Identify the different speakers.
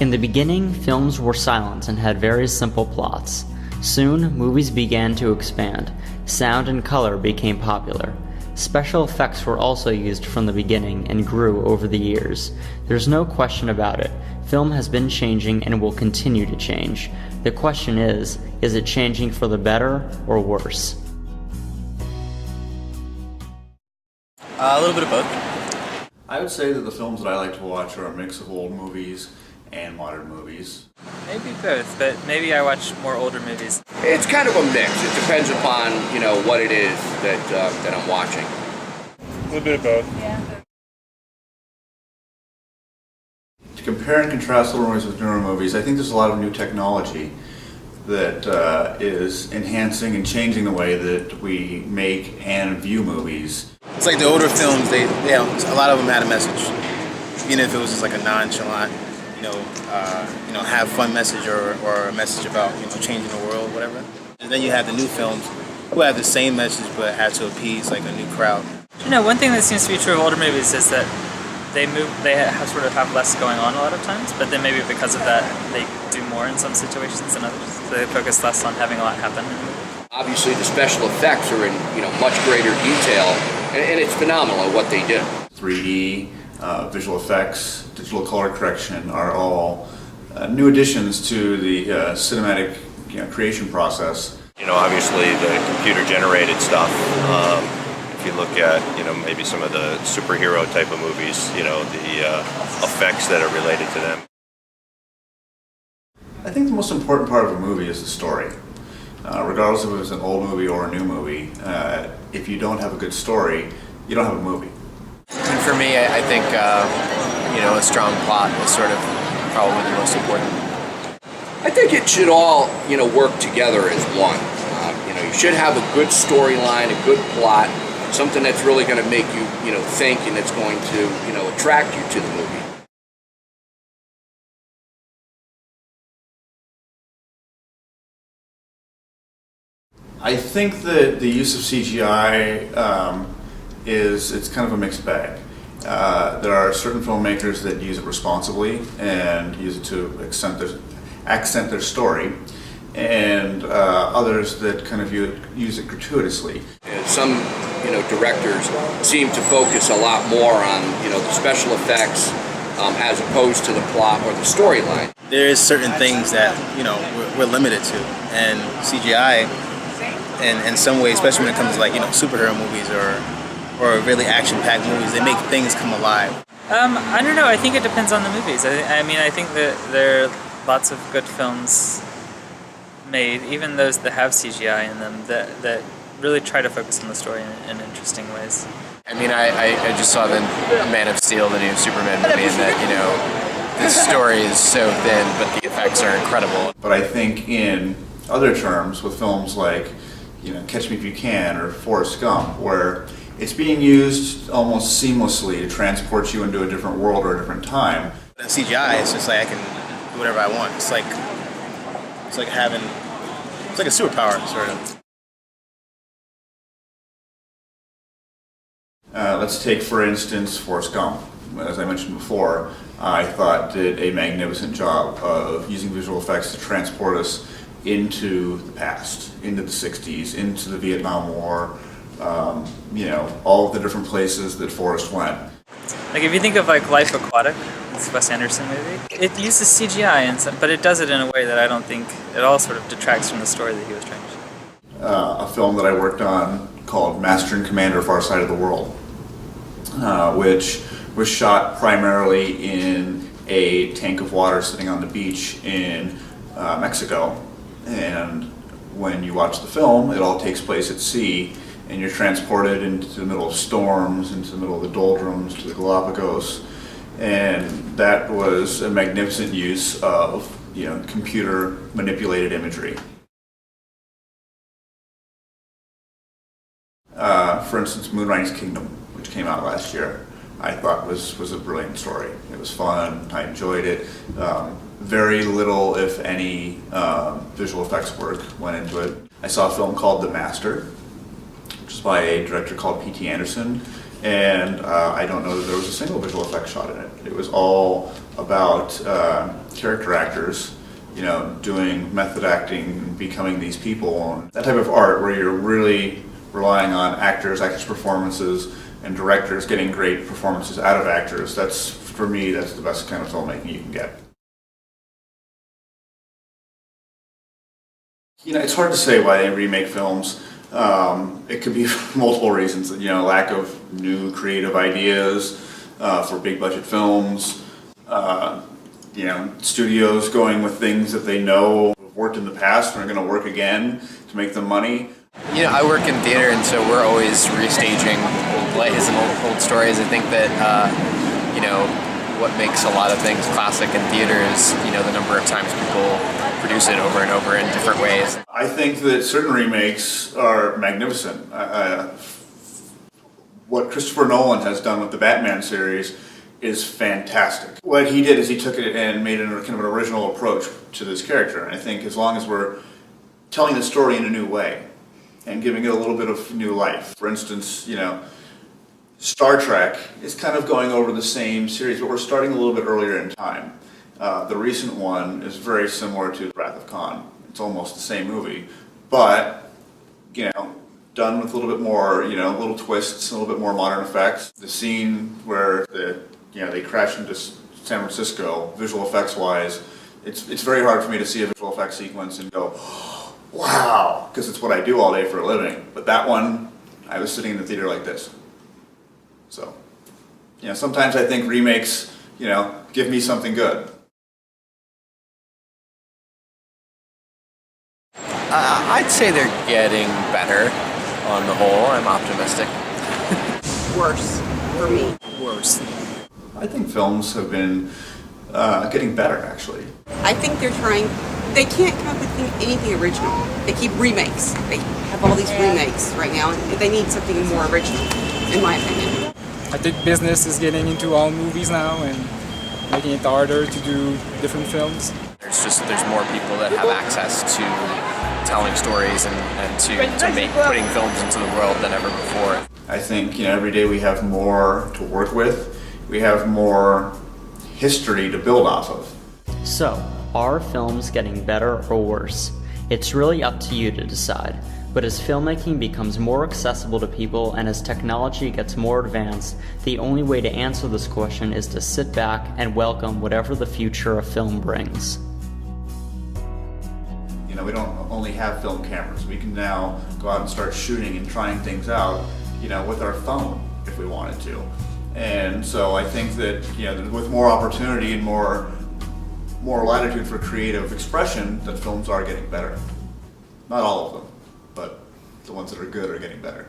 Speaker 1: In the beginning, films were silent and had very simple plots. Soon, movies began to expand. Sound and color became popular. Special effects were also used from the beginning and grew over the years. There's no question about it. Film has been changing and will continue to change. The question is it changing for the better or worse?
Speaker 2: A little bit of both.
Speaker 3: I would say that the films that I like to watch are a mix of old movies and modern movies.
Speaker 4: Maybe both, but maybe I watch more older movies.
Speaker 5: It's kind of a mix. It depends upon, what it is that I'm watching.
Speaker 6: A little bit of both.
Speaker 7: Yeah.
Speaker 3: To compare and contrast older movies with newer movies, I think there's a lot of new technology that is enhancing and changing the way that we make and view movies.
Speaker 2: It's like the older films, a lot of them had a message. Even if it was just like a nonchalant, have fun message or a message about, changing the world, whatever. And then you have the new films who have the same message but have to appease like a new crowd.
Speaker 4: One thing that seems to be true of older movies is that they sort of have less going on a lot of times, but then maybe because of that they do more in some situations than others. So they focus less on having a lot happen in the movie.
Speaker 5: Obviously, the special effects are in, much greater detail, and it's phenomenal what they do.
Speaker 3: 3D, visual effects, digital color correction are all new additions to the cinematic creation process.
Speaker 8: Obviously the computer-generated stuff. If you look at, maybe some of the superhero type of movies, the effects that are related to them.
Speaker 3: I think the most important part of a movie is the story. Regardless if it's an old movie or a new movie, if you don't have a good story, you don't have a movie.
Speaker 9: And for me, I think, a strong plot is sort of probably the most important.
Speaker 5: I think it should all, work together as one. You should have a good storyline, a good plot, something that's really going to make you, think and it's going to, attract you to the movie.
Speaker 3: I think that the use of CGI it's kind of a mixed bag. There are certain filmmakers that use it responsibly and use it to accent their story, and others that kind of use it gratuitously.
Speaker 5: And some, directors seem to focus a lot more on, the special effects as opposed to the plot or the storyline.
Speaker 2: There is certain things that, we're limited to, and CGI, in some ways, especially when it comes to like, superhero movies or really action-packed movies, they make things come alive.
Speaker 4: I don't know. I think it depends on the movies. I think that there are lots of good films made, even those that have CGI in them, that really try to focus on the story in interesting ways.
Speaker 9: I just saw the Man of Steel, the new Superman movie, and that, the story is so thin, but the effects are incredible.
Speaker 3: But I think in other terms, with films like, Catch Me If You Can or Forrest Gump, where it's being used almost seamlessly to transport you into a different world or a different time.
Speaker 2: And CGI, it's just like I can do whatever I want. It's like a superpower, sort of.
Speaker 3: Let's take, for instance, Forrest Gump. As I mentioned before, I thought did a magnificent job of using visual effects to transport us into the past, into the 60s, into the Vietnam War, all of the different places that Forrest went.
Speaker 4: Like if you think of like Life Aquatic, this Wes Anderson movie, it uses CGI, but it does it in a way that I don't think it all sort of detracts from the story that he was trying to show.
Speaker 3: A film that I worked on called Master and Commander: Far Side of the World, which was shot primarily in a tank of water sitting on the beach in Mexico. And when you watch the film, it all takes place at sea, and you're transported into the middle of storms, into the middle of the doldrums, to the Galapagos. And that was a magnificent use of, computer manipulated imagery. For instance, Moonrise Kingdom, which came out last year, I thought was a brilliant story. It was fun, I enjoyed it. Very little, if any, visual effects work went into it. I saw a film called The Master, which is by a director called P.T. Anderson, and I don't know that there was a single visual effect shot in it. It was all about character actors, doing method acting, becoming these people. That type of art where you're really relying on actors' performances, and directors getting great performances out of actors. For me, that's the best kind of filmmaking you can get. It's hard to say why they remake films. It could be for multiple reasons. Lack of new creative ideas for big budget films. Studios going with things that they know have worked in the past and are going to work again to make them money.
Speaker 9: I work in theater, and so we're always restaging plays and old stories. I think that what makes a lot of things classic in theater is the number of times people produce it over and over in different ways.
Speaker 3: I think that certain remakes are magnificent. What Christopher Nolan has done with the Batman series is fantastic. What he did is he took it and made it kind of an original approach to this character. And I think as long as we're telling the story in a new way and giving it a little bit of new life. For instance, Star Trek is kind of going over the same series, but we're starting a little bit earlier in time. The recent one is very similar to Wrath of Khan. It's almost the same movie, but done with a little bit more, little twists, a little bit more modern effects. The scene where they crash into San Francisco, visual effects wise, it's very hard for me to see a visual effects sequence and go, wow, because it's what I do all day for a living. But that one, I was sitting in the theater like this. So, sometimes I think remakes, give me something good.
Speaker 9: I'd say they're getting better on the whole. I'm optimistic.
Speaker 7: Worse for me.
Speaker 9: Worse.
Speaker 3: I think films have been getting better, actually.
Speaker 7: I think they can't come up with anything original. They keep remakes. They have all these remakes right now, and they need something more original, in my opinion.
Speaker 10: I think business is getting into all movies now and making it harder to do different films.
Speaker 9: There's more people that have access to telling stories and to putting films into the world than ever before.
Speaker 3: I think every day we have more to work with. We have more history to build off of.
Speaker 1: So, are films getting better or worse? It's really up to you to decide. But as filmmaking becomes more accessible to people and as technology gets more advanced, the only way to answer this question is to sit back and welcome whatever the future of film brings.
Speaker 3: We don't only have film cameras. We can now go out and start shooting and trying things out, with our phone if we wanted to. And so I think that, with more opportunity and more latitude for creative expression, that films are getting better. Not all of them, but the ones that are good are getting better.